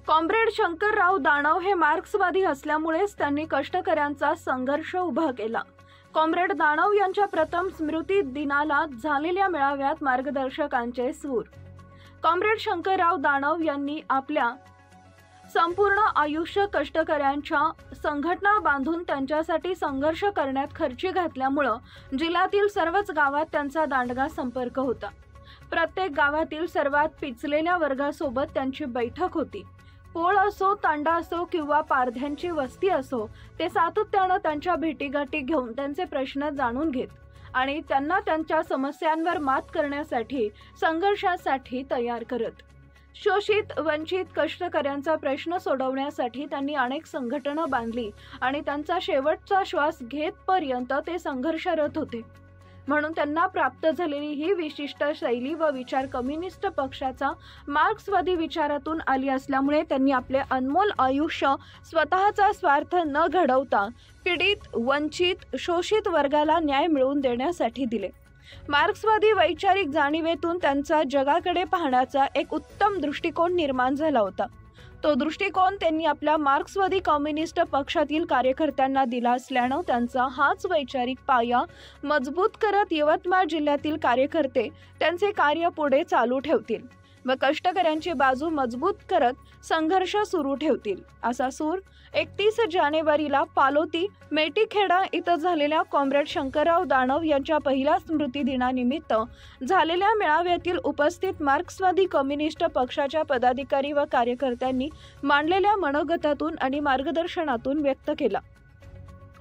Comrade Shankarrao दानव हे मार्क्सवादी असल्यामुळेच त्यांनी कष्टकऱ्यांचा संघर्ष उभा केला। कॉम्रेड दानव यांच्या प्रथम स्मृती दिनाला झालेल्या मेळाव्यात मार्गदर्शकांचे सूर। कॉम्रेड शंकरराव दानव यांनी आपल्या संपूर्ण आयुष्य कष्टकऱ्यांच्या संघटना बांधून त्यांच्यासाठी संघर्ष करण्यात खर्ची घातल्यामुळे जिल्ह्यातील सर्वच गावात त्यांचा दांडगा संपर्क होता। प्रत्येक गावातील सर्वात पिचलेल्या वर्गासोबत त्यांची बैठक होती। पोळ असो, तांडा असो किंवा पारध्यांची वस्ती असो, ते सातत्याने त्यांच्या भेटीगाठी घेऊन त्यांचे प्रश्न जाणून घेत आणि त्यांना त्यांच्या समस्यांवर मात करण्यासाठी संघर्षासाठी तयार करत। शोषित वंचित कष्टकऱ्यांचा प्रश्न सोडवण्यासाठी त्यांनी अनेक संघटना बांधली आणि त्यांचा शेवटचा श्वास घेतपर्यंत ते संघर्षरत होते। म्हणून त्यांना प्राप्त झालेली ही विशिष्ट शैली व विचार कम्युनिस्ट पक्षाचा मार्क्सवादी विचारातून आली असल्यामुळे त्यांनी आपले अनमोल आयुष्य स्वतःचा स्वार्थ न घडवता पीडित, वंचित, शोषित वर्गाला न्याय मिळवून देण्यासाठी दिले। मार्क्सवादी वैचारिक जाणीवेतून त्यांचा जगाकडे पाहण्याचा एक उत्तम दृष्टिकोन निर्माण झाला होता। तो दृष्टिकोन त्यांनी आपल्या मार्क्सवादी कम्युनिस्ट पक्षातील कार्यकर्त्यांना दिला असल्याने त्यांचा हाच वैचारिक पाया मजबूत करत यवतमाळ जिल्ह्यातील कार्यकर्ते त्यांचे कार्य पुढे चालू ठेवतील व कष्टकऱ्यांची बाजू मजबूत करत संघर्ष सुरू ठेवतील, असा सूर 31 जानेवारीला पालोती मेटीखेडा इथं झालेल्या कॉम्रेड शंकरराव दानव यांच्या पहिल्या स्मृती दिनानिमित्त झालेल्या मेळाव्यातील उपस्थित मार्क्सवादी कम्युनिस्ट पक्षाच्या पदाधिकारी व कार्यकर्त्यांनी मांडलेल्या मनोगतातून आणि मार्गदर्शनातून व्यक्त केला।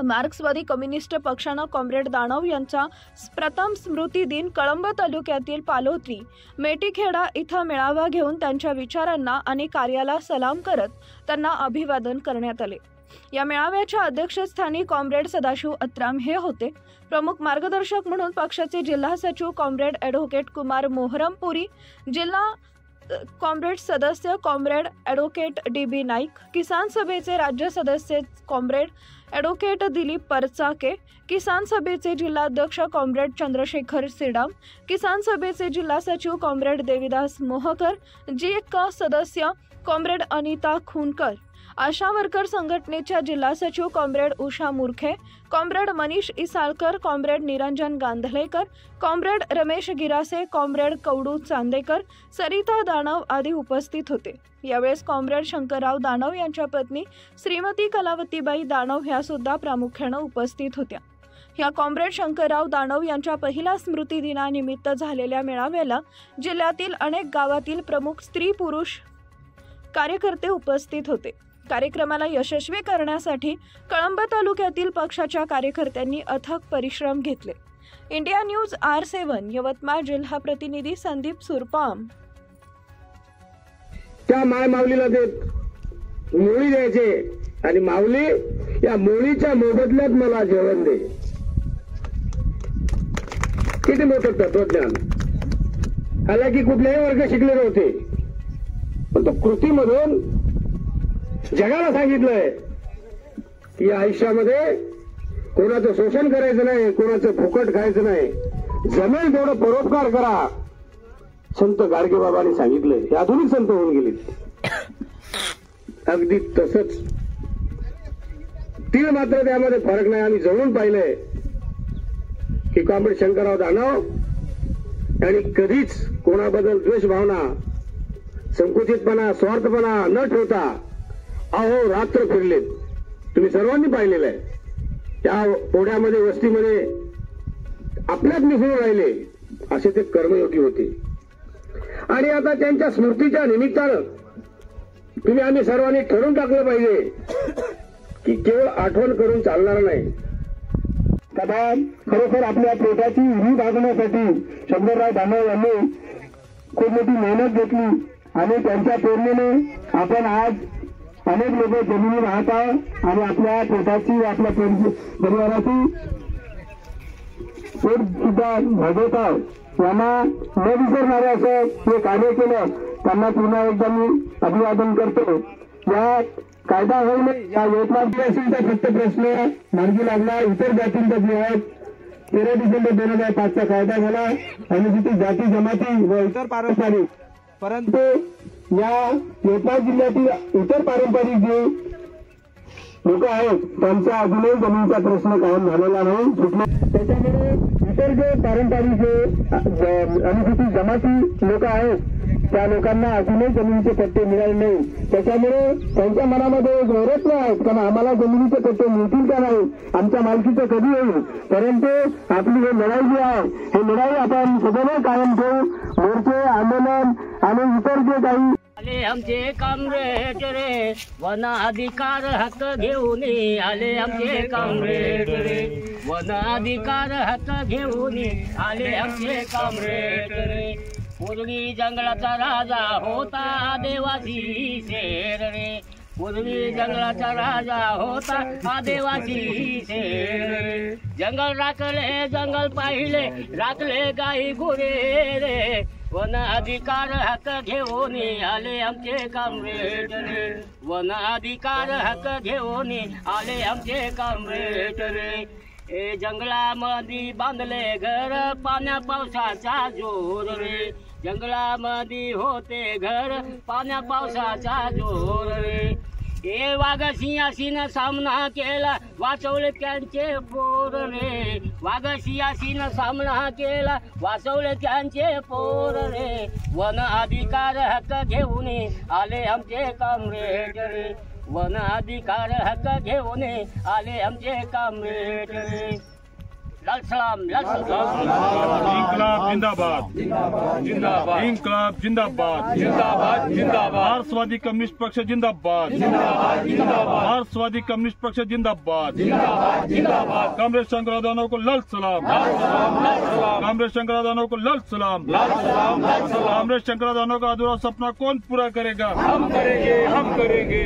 मार्क्सवादी कम्युनिस्ट पक्षाने कॉम्रेड दानव यांचा प्रथम स्मृती दिन कळंब तालुक्यातील पालोत्री मेटीखेडा इथं मेळावा घेऊन त्यांच्या विचारांना आणि कार्याला सलाम करत त्यांना अभिवादन करण्यात आले। या मेळाव्याच्या अध्यक्षस्थानी कॉम्रेड सदाशिव अत्राम हे होते। प्रमुख मार्गदर्शक म्हणून पक्षाचे जिल्हा सचिव कॉम्रेड ॲडव्होकेट कुमार मोहरमपुरी, जिल्हा कॉम्रेड सदस्य कॉम्रेड ॲडव्होकेट DB नाईक, किसान सभेचे राज्य सदस्य कॉम्रेड ॲडव्होकेट दिलीप परचाके, किसान सभेचे जिल्हाध्यक्ष कॉम्रेड चंद्रशेखर सिडाम, किसान सभेचे जिल्हा सचिव कॉम्रेड देवीदास मोहकर, GK सदस्य कॉम्रेड अनिता खुनकर, आशा वर्कर संघटनेच्या जिल्हा सचिव comrade Usha Murkhe, comrade Manish Isalkar, comrade Niranjan Gandhlekar, comrade Ramesh Girase, comrade Kawadu Chandekar, Sarita Danav आदी उपस्थित होते। यावेळेस कॉम्रेड शंकरराव दानव यांच्या पत्नी श्रीमती कलावतीबाई दानव ह्या सुद्धा प्रामुख्याने उपस्थित होत्या। या कॉम्रेड शंकरराव दानव यांच्या पहिल्या स्मृती दिनानिमित्त झालेल्या मेळाव्याला जिल्ह्यातील अनेक गावातील प्रमुख स्त्री पुरुष कार्यकर्ते उपस्थित होते। कार्यक्रमाला यशस्वी करण्यासाठी कळंब तालुक्यातील पक्षाच्या कार्यकर्त्यांनी अथक परिश्रम घेतले। इंडिया न्यूज R7 यवतमाळ जिल्हा प्रतिनिधी संदीप सुरपाम। त्या माय माऊलीला ते मोळी द्यायचे आणि माऊली या मोळीच्या मोबदल्यात मला जेवण दे। किती मोठं तत्वज्ञान। हालाकी कुठलेही वर्ग शिकले नव्हते, पण तो कृतीमधून जगाला सांगितलंय की आयुष्यामध्ये कोणाचं शोषण करायचं नाही, कोणाचं फुकट खायचं नाही, जमेल तेवढं परोपकार करा। संत गाडगे बाबांनी सांगितलंय, हे आधुनिक संत होऊन गेले। अगदी तसंच तीळ मात्र त्यामध्ये फरक नाही। आम्ही जवळून पाहिलंय की कॉम्रेड शंकरराव दानव यांनी कधीच कोणाबद्दल द्वेष भावना, संकुचितपणा, स्वार्थपणा न ठेवता अहो रात्र फिरलेत। तुम्ही सर्वांनी पाहिलेलं आहे। त्या ओढ्यामध्ये वस्तीमध्ये आपल्यात मिसळून राहिले असे ते कर्मयोगी होते। आणि आता त्यांच्या स्मृतीच्या निमित्तानं तुम्ही आम्ही सर्वांनी ठरवून टाकलं पाहिजे की केवळ आठवण करून चालणार नाही। खरोखर आपल्या पोटाची उरी भागण्यासाठी शंकरराव दानव यांनी खूप मोठी मेहनत घेतली आणि त्यांच्या प्रेरणेने आपण आज अनेक लोक जमिनी राहत आहोत आणि आपल्या पोटाची, आपल्या परिवाराची पोट सुद्धा भागवत आहोत। यांना न विसरणारे असं हे कार्य केलं, त्यांना पुन्हा एकदा मी अभिवादन करतो। या कायदा होऊ नये या यवतमाळ जिल्ह्याचा फक्त प्रश्न मार्गी लागला। इतर जातींचा विवाद 13 डिसेंबर 2005 चा कायदा झाला, अनुसूचित जाती जमाती व इतर पारंपरिक, परंतु या यवतमाळ जिल्ह्यातील इतर पारंपरिक जे लोक आहेत त्यांचा अजूनही जमिनीचा प्रश्न कायम झालेला नाही, सुटले. त्याच्यामुळे इतर जे पारंपरिक जे अनुसूचित जमाती लोक आहेत त्या लोकांना अजूनही जमिनीचे पट्टे मिळाले नाही. त्याच्यामुळे त्यांच्या मनामध्ये एक वैरत्व आहे, कारण आम्हाला जमिनीचे पट्टे मिळतील का नाही, आमच्या मालकीचं कधी होईल. परंतु आपली ही लढाई जी आहे ही लढाई आपण सदैव कायम ठेवू. मोर्चे, आंदोलन आणि इतर जे काही आले आमचे कामरेड रे, वन अधिकार हक्क घेऊन आले आमचे कामरेड रे, वन अधिकार हक्क घेऊन आले आमचे कामरेड रे. पूर्वी जंगलाचा राजा होता आदिवासी शेर रे, पूर्वी जंगलाचा राजा होता आदिवासी शेर रे. जंगल राखले, जंगल पाहिले, राखले गाई गुरे रे, वन अधिकार हक्क घेऊन आले आमचे कामरेड रे, वन अधिकार हक्क घेऊन आले आमचे कामरेड रे. ए जंगलामध्ये बांधले घर, पाण्या पावसाचा जोर रे, जंगलामध्ये होते घर, पाण्या पावसाचा जोर रे. ए वाघ सिंहासीनं सामना केला, वाचवले त्यांचे पोर रे, वाघ सिंहासीनं सामना केला, वाचवले त्यांचे पोर रे. वन अधिकार हक्क घेऊन आले आमचे कामरेड रे, वन अधिकार हक्क घेऊन आले आमचे कामरेड रे. लाल सलाम, लाल सलाम. इन्कलाब जिंदाबाद, जिंदाबाद. इन्कलाब जिंदाबाद, जिंदाबाद, जिंदाबाद. मार्क्सवादी कम्युनिस्ट पक्ष जिंदाबाद, जिंदाबाद, जिंदाबाद. मार्क्सवादी कम्युनिस्ट पक्ष जिंदाबाद, जिंदाबाद, जिंदाबाद. कामरेड शंकरराव दानव को लाल सलाम, लाल सलाम, लाल सलाम. कामरेड शंकरराव दानव को लाल सलाम, लाल सलाम, लाल सलाम. कामरेड शंकरराव दानव का अधूरा सपना कौन पूरा करेगा? हम करेंगे, हम करेंगे.